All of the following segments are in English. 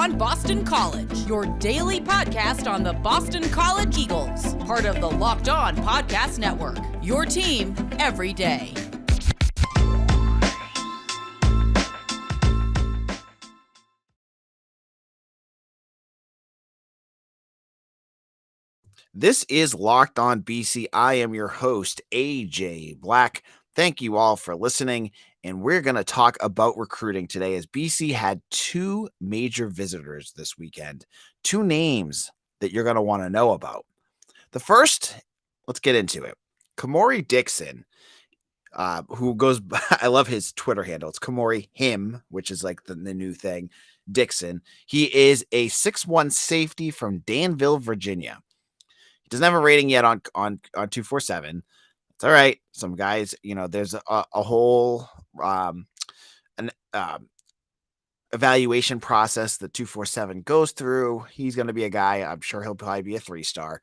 On Boston College, your daily podcast on the Boston College Eagles, part of the Locked On Podcast Network, your team every day. This is Locked On BC. I am your host, AJ Black. Thank you all for listening, and we're going to talk about recruiting today as BC had two major visitors this weekend, two names that you're going to want to know about. The first, let's get into it. Kamari Dixon, who goes, I love his Twitter handle. It's Kemori him, which is like the new thing, Dixon. He is a 6'1" safety from Danville, Virginia. He doesn't have a rating yet on 247. It's all right. Some guys, there's a whole evaluation process that 247 goes through. He's going to be a guy, I'm sure he'll probably be a 3-star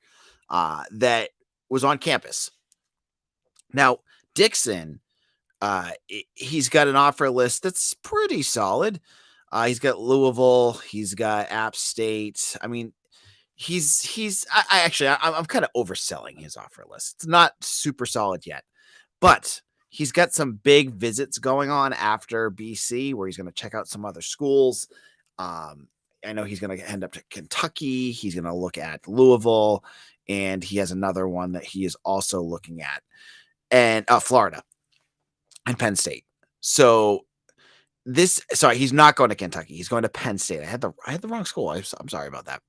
that was on campus. Now, Dixon, he's got an offer list that's pretty solid. He's got Louisville. He's got App State. I mean, I'm kind of overselling his offer list. It's not super solid yet, but he's got some big visits going on after BC where he's going to check out some other schools. I know he's going to end up to Kentucky. He's going to look at Louisville, and he has another one that he is also looking at, and Florida and Penn State. So he's not going to Kentucky. He's going to Penn State. I had the wrong school. I'm sorry about that.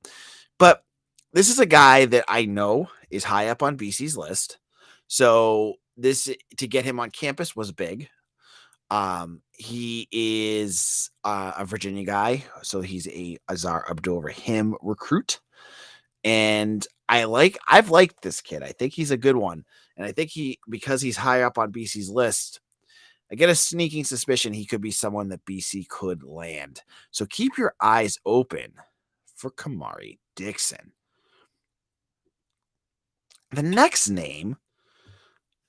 But this is a guy that I know is high up on BC's list. So to get him on campus was big. He is a Virginia guy. So he's a Azar Abdul-Rahim recruit. And I've liked this kid. I think he's a good one. And I think because he's high up on BC's list, I get a sneaking suspicion he could be someone that BC could land. So keep your eyes open for Kamari Dixon. The next name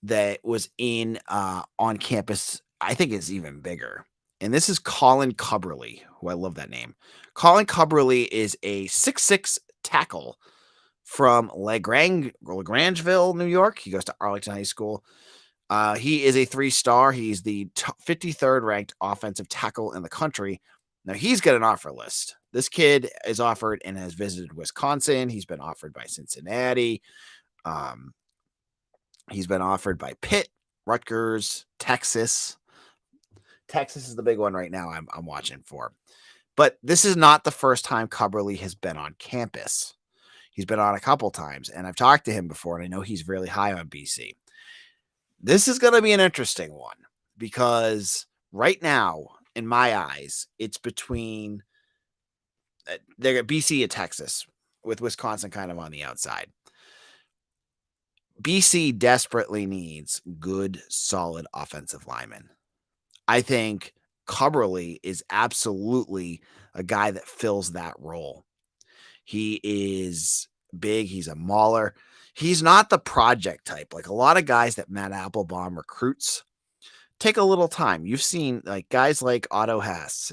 that was on campus, I think is even bigger. And this is Colin Cubberly, who I love that name. Colin Cubberly is a 6'6" tackle from LaGrangeville, New York. He goes to Arlington High School. He is a 3-star. He's the 53rd ranked offensive tackle in the country. Now he's got an offer list. This kid is offered and has visited Wisconsin. He's been offered by Cincinnati. He's been offered by Pitt, Rutgers, Texas. Texas is the big one right now I'm watching for. But this is not the first time Cubberly has been on campus. He's been on a couple times, and I've talked to him before, and I know he's really high on BC. This is going to be an interesting one because right now, in my eyes, it's between they're BC and Texas, with Wisconsin kind of on the outside. BC desperately needs good, solid offensive linemen. I think Cubberly is absolutely a guy that fills that role. He is big. He's a mauler. He's not the project type. Like a lot of guys that Matt Applebaum recruits take a little time. You've seen like guys like Otto Hess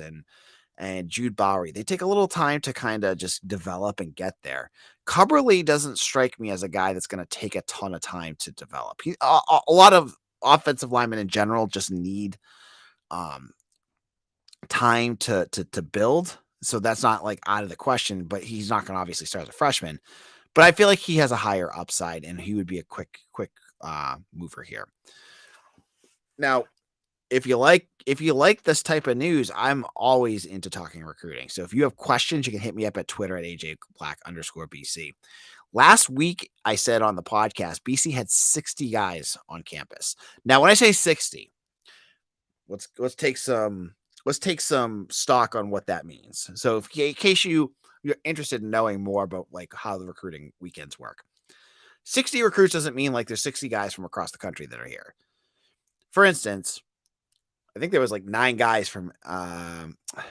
and Jude Bowery. They take a little time to kind of just develop and get there. Cubberly doesn't strike me as a guy that's going to take a ton of time to develop. A lot of offensive linemen in general just need time to build. So that's not like out of the question, but he's not going to obviously start as a freshman. But I feel like he has a higher upside, and he would be a quick mover here. Now, if you like this type of news, I'm always into talking recruiting. So if you have questions, you can hit me up at Twitter at AJBlack_BC. Last week, I said on the podcast, BC had 60 guys on campus. Now, when I say 60, let's take some stock on what that means. So in case you're interested in knowing more about like how the recruiting weekends work, 60 recruits doesn't mean like there's 60 guys from across the country that are here. For instance, I think there was like 9 guys from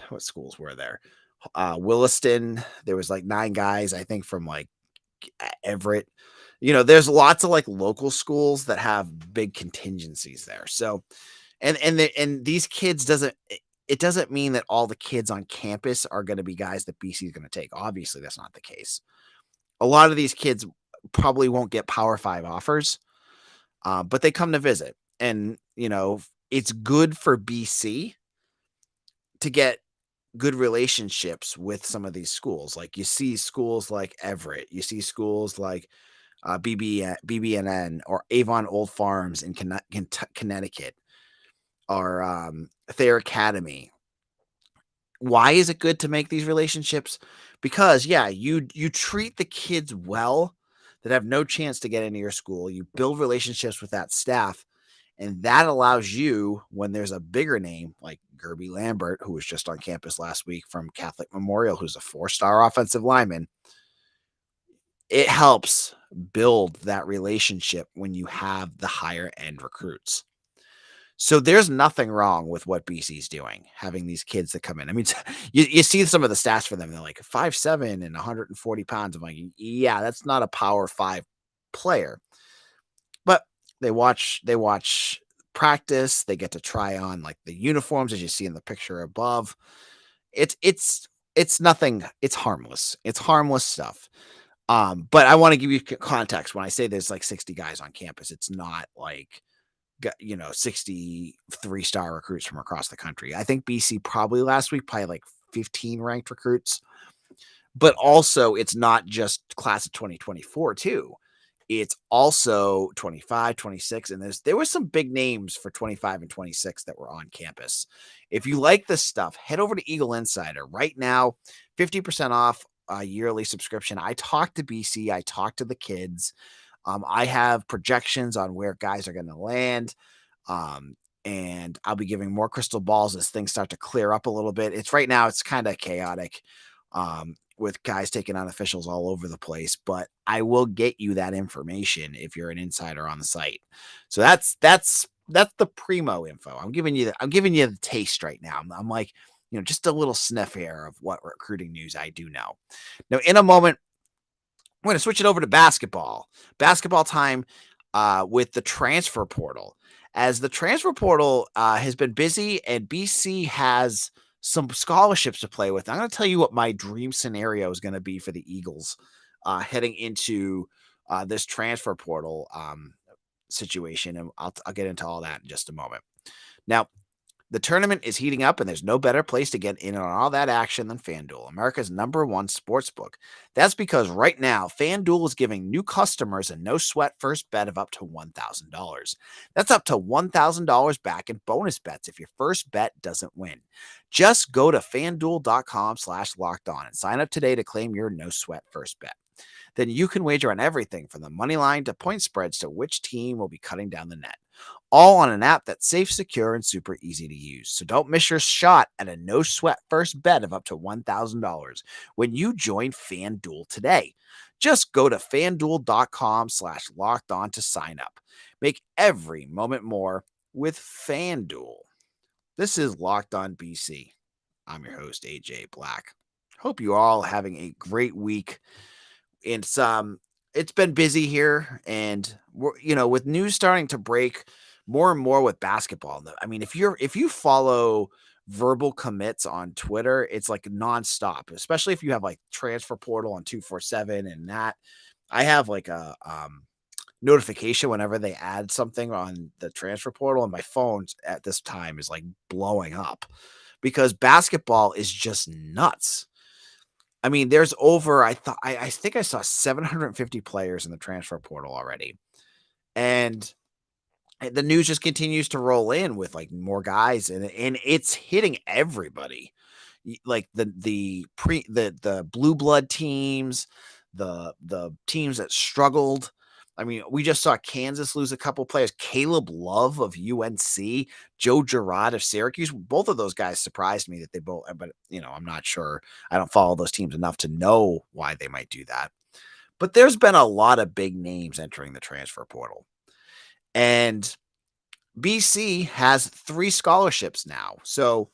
what schools were there? Williston. There was like 9 guys, I think, from like Everett. There's lots of like local schools that have big contingencies there. So, and these kids it doesn't mean that all the kids on campus are going to be guys that BC is going to take. Obviously, that's not the case. A lot of these kids probably won't get Power 5 offers, but they come to visit. And, it's good for BC to get good relationships with some of these schools. Like you see schools like Everett, you see schools like BBNN or Avon Old Farms in Connecticut, or Thayer Academy. Why is it good to make these relationships? Because you treat the kids well that have no chance to get into your school. You build relationships with that staff, and that allows you, when there's a bigger name like Gerby Lambert, who was just on campus last week from Catholic Memorial, who's a 4-star offensive lineman, it helps build that relationship when you have the higher end recruits. So there's nothing wrong with what BC's doing, having these kids that come in. I mean, you see some of the stats for them. They're like 5'7" and 140 pounds. I'm like, yeah, that's not a Power 5 player. But they watch practice. They get to try on like the uniforms, as you see in the picture above. It's nothing. It's harmless. It's harmless stuff. But I want to give you context when I say there's like 60 guys on campus. It's not like 60 3-star recruits from across the country. I think BC probably last week like 15 ranked recruits, but also it's not just class of 2024 too. It's also 25, 26, and there were some big names for 25 and 26 that were on campus. If you like this stuff, head over to Eagle Insider right now, 50% off a yearly subscription. I talked to BC, I talked to the kids. I have projections on where guys are going to land, and I'll be giving more crystal balls as things start to clear up a little bit. It's right now, it's kind of chaotic with guys taking on officials all over the place, but I will get you that information if you're an insider on the site. So that's the primo info. I'm giving you the taste right now. I'm like, just a little sniff here of what recruiting news I do know. Now, in a moment, I'm going to switch it over to basketball. Basketball time with the transfer portal. As the transfer portal has been busy and BC has some scholarships to play with, I'm going to tell you what my dream scenario is going to be for the Eagles heading into this transfer portal situation. And I'll get into all that in just a moment. Now, the tournament is heating up, and there's no better place to get in on all that action than FanDuel, America's #1 sportsbook. That's because right now, FanDuel is giving new customers a no-sweat first bet of up to $1,000. That's up to $1,000 back in bonus bets if your first bet doesn't win. Just go to FanDuel.com/lockedon and sign up today to claim your no-sweat first bet. Then you can wager on everything from the money line to point spreads to which team will be cutting down the net. All on an app that's safe, secure, and super easy to use. So don't miss your shot at a no-sweat first bet of up to $1,000 when you join FanDuel today. Just go to FanDuel.com/lockedon to sign up. Make every moment more with FanDuel. This is Locked On BC. I'm your host, AJ Black. Hope you are all having a great week. It's been busy here, and we're with news starting to break more and more with basketball. I mean, if you follow verbal commits on Twitter, it's like nonstop, especially if you have like transfer portal on 247 and that. I have like a notification whenever they add something on the transfer portal, and my phone at this time is like blowing up because basketball is just nuts. I mean, there's over, I think I saw 750 players in the transfer portal already. And the news just continues to roll in with like more guys, and it's hitting everybody. Like the blue blood teams, the teams that struggled. I mean, we just saw Kansas lose a couple players. Caleb Love of UNC, Joe Girard of Syracuse. Both of those guys surprised me that they both, but I'm not sure. I don't follow those teams enough to know why they might do that. But there's been a lot of big names entering the transfer portal. And BC has 3 scholarships now. So,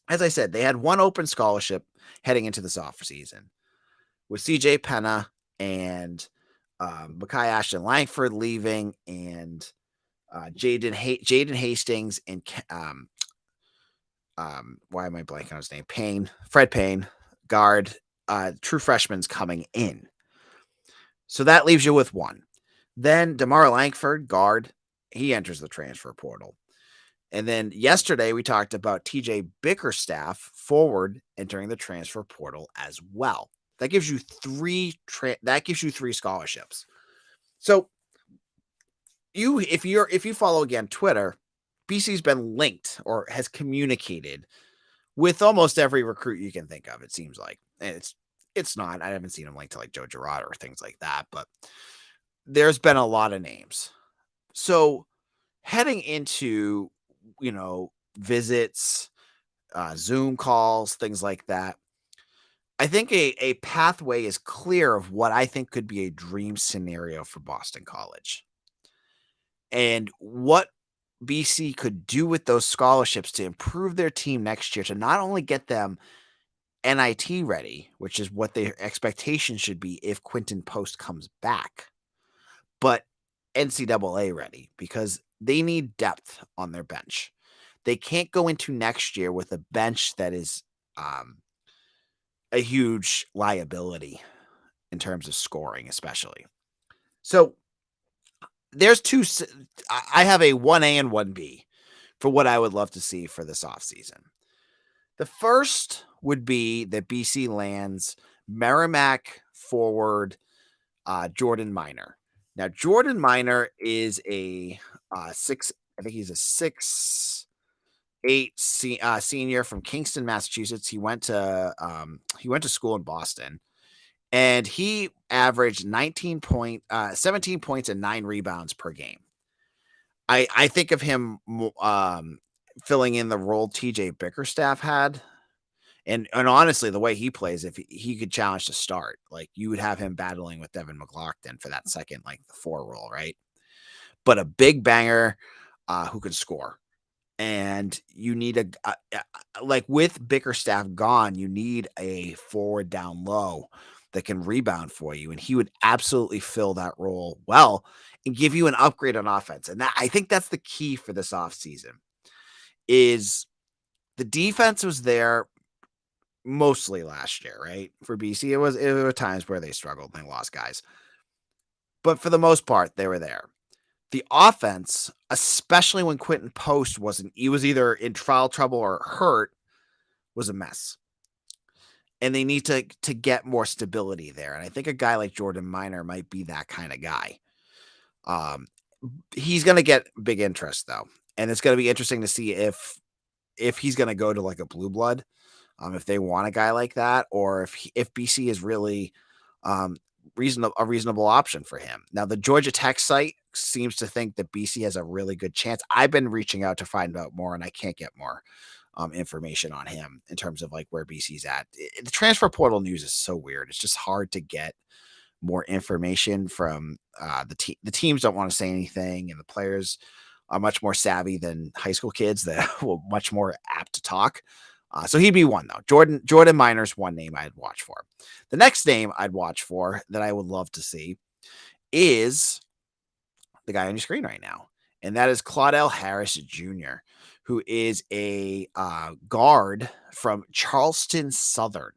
as I said, they had 1 open scholarship heading into this off season with CJ Penna and Makai Ashton Langford leaving, and Jaden Hastings and why am I blanking on his name? Fred Payne, guard, true freshman's coming in. So that leaves you with one. Then DeMar Langford, guard, he enters the transfer portal. And then yesterday we talked about TJ Bickerstaff, forward, entering the transfer portal as well. That gives you three scholarships. So if you follow again Twitter, BC's been linked or has communicated with almost every recruit you can think of. It seems like, and it's not. I haven't seen him linked to like Joe Girardi or things like that, but there's been a lot of names. So heading into visits, Zoom calls, things like that, I think a pathway is clear of what I think could be a dream scenario for Boston College. And what BC could do with those scholarships to improve their team next year, to not only get them NIT ready, which is what their expectation should be if Quinton Post comes back, but NCAA ready, because they need depth on their bench. They can't go into next year with a bench that is a huge liability in terms of scoring, especially. So there's I have a 1A and 1B for what I would love to see for this offseason. The first would be that BC lands Merrimack forward Jordan Minor. Now, Jordan Minor is a 6'8" senior from Kingston, Massachusetts. He went to school in Boston, and he averaged 17 points and 9 rebounds per game. I think of him filling in the role TJ Bickerstaff had. And honestly, the way he plays, if he could challenge to start, like you would have him battling with Devin McLaughlin for that second, like the 4 role, right? But a big banger who can score. And you need like with Bickerstaff gone, you need a forward down low that can rebound for you. And he would absolutely fill that role well and give you an upgrade on offense. And I think that's the key for this offseason is the defense was there mostly last year, right? For BC, it were times where they struggled and they lost guys. But for the most part, they were there. The offense, especially when Quinton Post he was either in foul trouble or hurt, was a mess. And they need to get more stability there. And I think a guy like Jordan Minor might be that kind of guy. He's going to get big interest, though. And it's going to be interesting to see if he's going to go to like a blue blood, if they want a guy like that, or if BC is really a reasonable option for him. Now, the Georgia Tech site seems to think that BC has a really good chance. I've been reaching out to find out more, and I can't get more information on him in terms of like where BC's at. The transfer portal news is so weird. It's just hard to get more information from the teams don't want to say anything, and the players are much more savvy than high school kids that will much more apt to talk. So he'd be one, though. Jordan Minor's one name I'd watch for. The next name I'd watch for that I would love to see is the guy on your screen right now, and that is Lamar Harris Jr., who is a guard from Charleston Southern.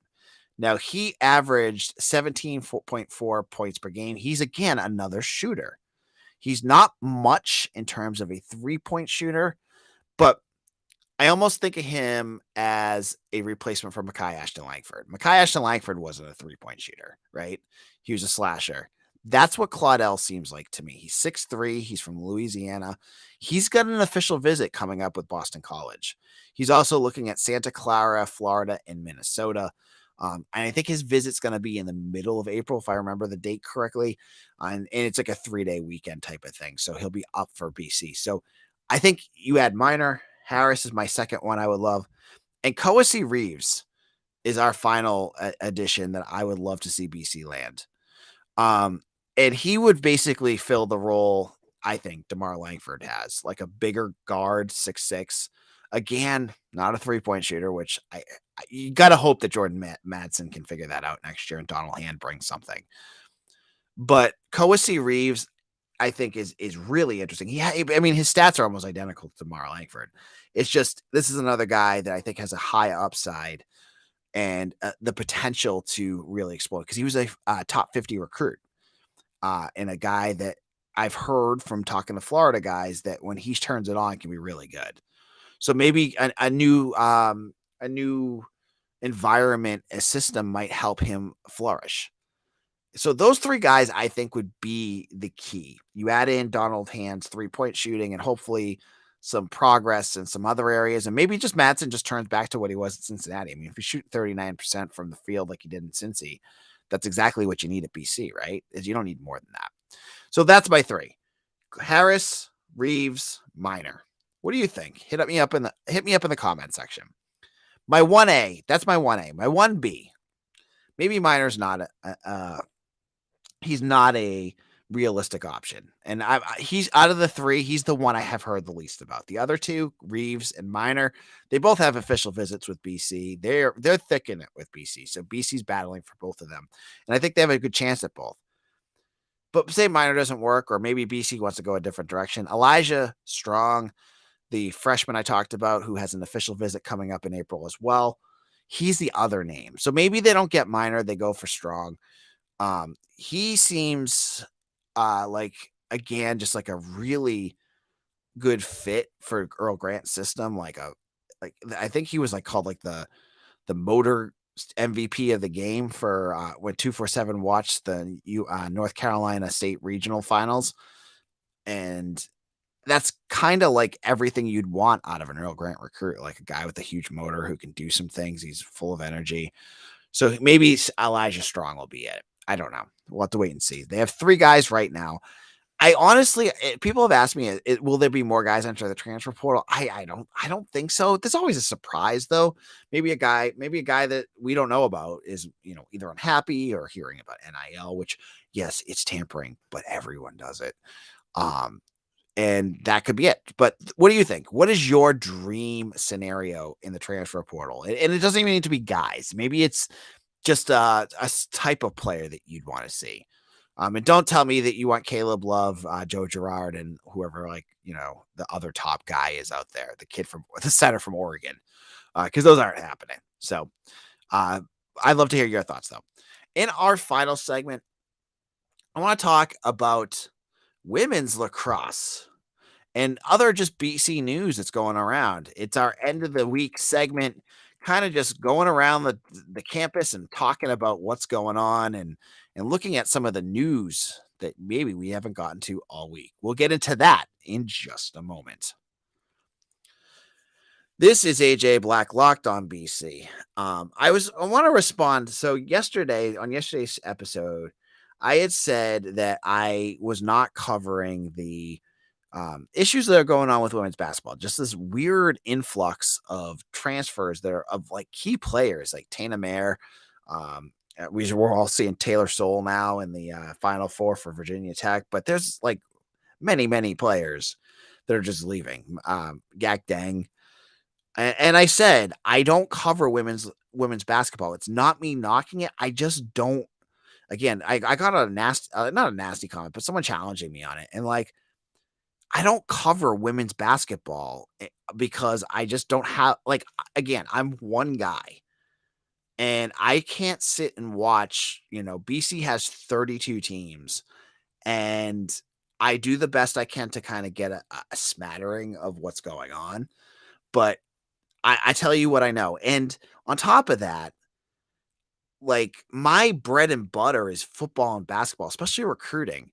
Now, he averaged 17.4 points per game. He's, again, another shooter. He's not much in terms of a three-point shooter, but I almost think of him as a replacement for Makai Ashton Langford. Makai Ashton Langford wasn't a three-point shooter, right? He was a slasher. That's what Claudel seems like to me. He's 6'3". He's from Louisiana. He's got an official visit coming up with Boston College. He's also looking at Santa Clara, Florida, and Minnesota. And I think his visit's going to be in the middle of April, if I remember the date correctly. And it's like a 3-day weekend type of thing. So he'll be up for BC. So I think you add Minor. Harris is my second one I would love. And Kowacie Reeves is our final addition that I would love to see BC land. And he would basically fill the role I think DeMar Langford has, like a bigger guard, 6'6". Again, not a three-point shooter, which you got to hope that Jordan Madsen can figure that out next year and Donald Hand brings something. But Kowacie Reeves, I think is really interesting. I mean, his stats are almost identical to Mar Langford. It's just this is another guy that I think has a high upside and the potential to really explode because he was a top 50 recruit and a guy that I've heard from talking to Florida guys that when he turns it on can be really good. So maybe a new environment, a system might help him flourish. So those three guys, I think, would be the key. You add in Donald Hand's 3-point shooting and hopefully some progress in some other areas. And maybe just Madsen just turns back to what he was at Cincinnati. I mean, if you shoot 39% from the field like he did in Cincy, that's exactly what you need at BC, right? Is you don't need more than that. So that's my three. Harris, Reeves, Minor. What do you think? Hit me up in the comment section. My 1A, that's my 1A. My 1B, maybe Minor's not he's not a realistic option. And he's out of the three, he's the one I have heard the least about. The other two, Reeves and Minor, they both have official visits with BC. They're thick in it with BC. So BC's battling for both of them. And I think they have a good chance at both. But say Minor doesn't work, or maybe BC wants to go a different direction. Elijah Strong, the freshman I talked about, who has an official visit coming up in April as well. He's the other name. So maybe they don't get Minor, they go for Strong. He seems like, again, just like a really good fit for Earl Grant's system. Like I think he was like called like the motor MVP of the game for when 247 watched the North Carolina State Regional Finals. And that's kind of like everything you'd want out of an Earl Grant recruit, like a guy with a huge motor who can do some things. He's full of energy. So maybe Elijah Strong will be it. I don't know. We'll have to wait and see. They have three guys right now. I honestly, people have asked me, will there be more guys enter the transfer portal? I don't think so. There's always a surprise though. Maybe a guy that we don't know about is, either unhappy or hearing about NIL, which yes, it's tampering, but everyone does it. And that could be it. But what do you think? What is your dream scenario in the transfer portal? And it doesn't even need to be guys. Maybe it's just a type of player that you'd want to see. And don't tell me that you want Caleb Love, Joe Girard, and whoever, the other top guy is out there, the center from Oregon, because those aren't happening. So I'd love to hear your thoughts, though. In our final segment, I want to talk about women's lacrosse and other just BC news that's going around. It's our end of the week segment, kind of just going around the campus and talking about what's going on and looking at some of the news that maybe we haven't gotten to all week. We'll get into that in just a moment. This is AJ Black, Locked on BC. I want to respond. So on yesterday's episode, I had said that I was not covering the issues that are going on with women's basketball. Just this weird influx of transfers that are of like key players like Tana Mayer. We're all seeing Taylor Soule now in the Final Four for Virginia Tech, but there's like many, many players that are just leaving. Gak Deng. And I said, I don't cover women's basketball. It's not me knocking it. I just don't. Again, I got a nasty, not a nasty comment, but someone challenging me on it. And like, I don't cover women's basketball because I just don't have, again, I'm one guy and I can't sit and watch, BC has 32 teams and I do the best I can to kind of get a smattering of what's going on. But I tell you what I know. And on top of that, like my bread and butter is football and basketball, especially recruiting.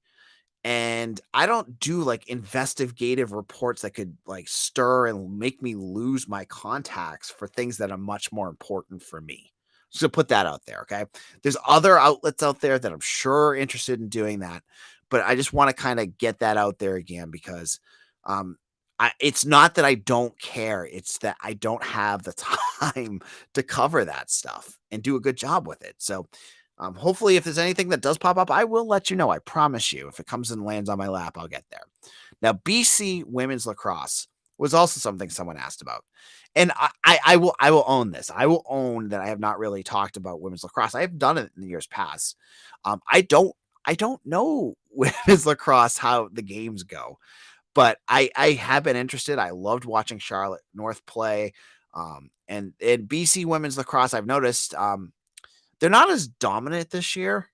And I don't do like investigative reports that could like stir and make me lose my contacts for things that are much more important for me. So put that out there. Okay. There's other outlets out there that I'm sure are interested in doing that, but I just want to kind of get that out there again because, it's not that I don't care. It's that I don't have the time to cover that stuff and do a good job with it. So hopefully if there's anything that does pop up, I will let you know. I promise you, if it comes and lands on my lap, I'll get there. Now, BC women's lacrosse was also something someone asked about. And I will own this. I will own that I have not really talked about women's lacrosse. I have done it in the years past. I don't I don't know women's lacrosse how the games go, but I have been interested. I loved watching Charlotte North play. And BC women's lacrosse, I've noticed they're not as dominant this year.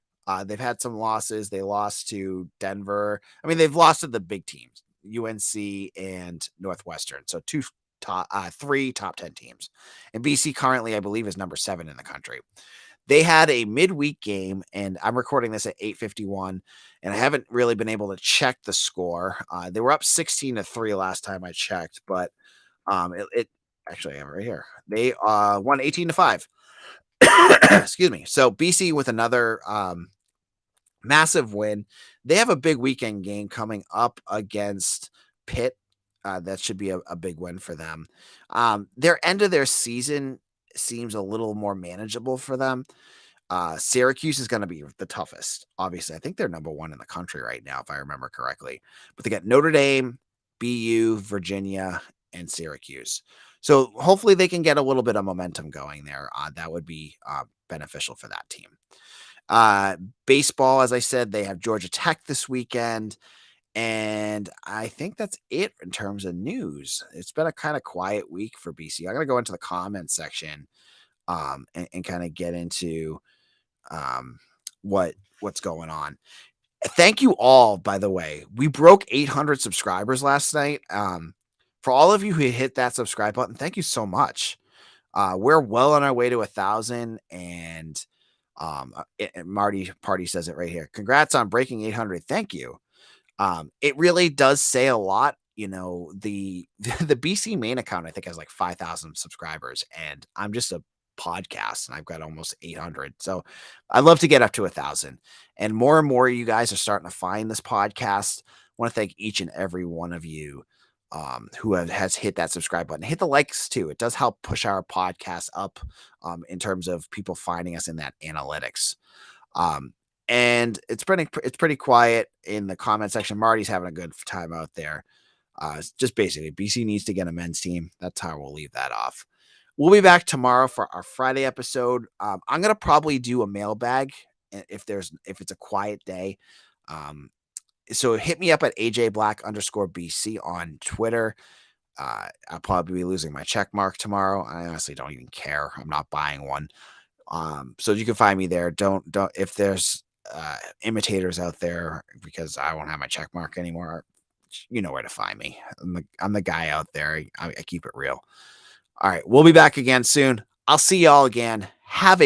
They've had some losses. They lost to Denver. I mean, they've lost to the big teams, UNC and Northwestern. So three top 10 teams. And BC currently, I believe, is number 7 in the country. They had a midweek game, and I'm recording this at 8:51, and I haven't really been able to check the score. They were up 16-3 last time I checked, but it actually I have it right here. They won 18-5. Excuse me. So BC with another massive win. They have a big weekend game coming up against Pitt. That should be a big win for them. Their end of their season seems a little more manageable for them. Syracuse is going to be the toughest. Obviously, I think they're number 1 in the country right now, if I remember correctly. But they got Notre Dame, BU, Virginia, and Syracuse. So hopefully they can get a little bit of momentum going there. That would be beneficial for that team. Baseball, as I said, they have Georgia Tech this weekend. And I think that's it in terms of news. It's been a kind of quiet week for BC. I'm going to go into the comments section and kind of get into what's going on. Thank you all, by the way. We broke 800 subscribers last night. For all of you who hit that subscribe button, thank you so much. We're well on our way to 1,000, and Marty Party says it right here. Congrats on breaking 800. Thank you. It really does say a lot. You know, the BC main account, I think, has like 5,000 subscribers, and I'm just a podcast and I've got almost 800. So I'd love to get up to 1,000, and more you guys are starting to find this podcast. I want to thank each and every one of you who has hit that subscribe button. Hit the likes too. It does help push our podcast up in terms of people finding us in that analytics. And it's pretty quiet in the comment section. Marty's having a good time out there. Just basically, BC needs to get a men's team. That's how we'll leave that off. We'll be back tomorrow for our Friday episode. I'm gonna probably do a mailbag if it's a quiet day. So hit me up at AJBlack_BC on Twitter. I'll probably be losing my check mark tomorrow. I honestly don't even care. I'm not buying one. So you can find me there. Don't if there's imitators out there, because I won't have my check mark anymore. You know where to find me. I'm the guy out there. I keep it real. All right, we'll be back again soon. I'll see y'all again. Have a